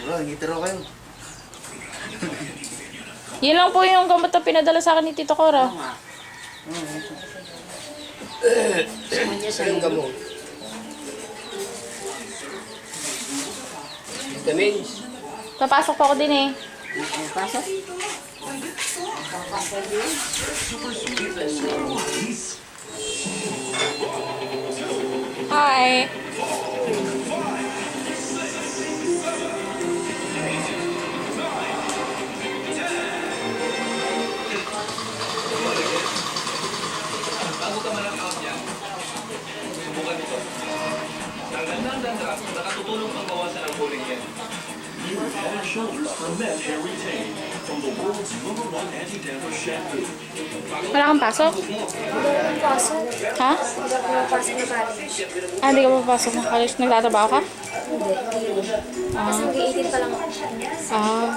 Ngitiro kayo. Yun lang po yung gamot na pinadala sa akin ni Tito Cora. Ang gamot. Vitamins. Papasok po ako din eh. Pasok. Hi! Bago ka manakap niya, subukan ito. Ang ganda ng dandruff, nakatutulong pang bawasan ang kuling yan. New Head and Shoulders for Men Hair Retain from the world's #1 anti-dandruff shampoo. Wala kang pasok? Pasok. Ha? Hindi ako napasok na college. Ah, hindi ka papasok ng college. Nagtatrabaho ka? Hindi. Kasi mag-18 pa lang ako. Ah.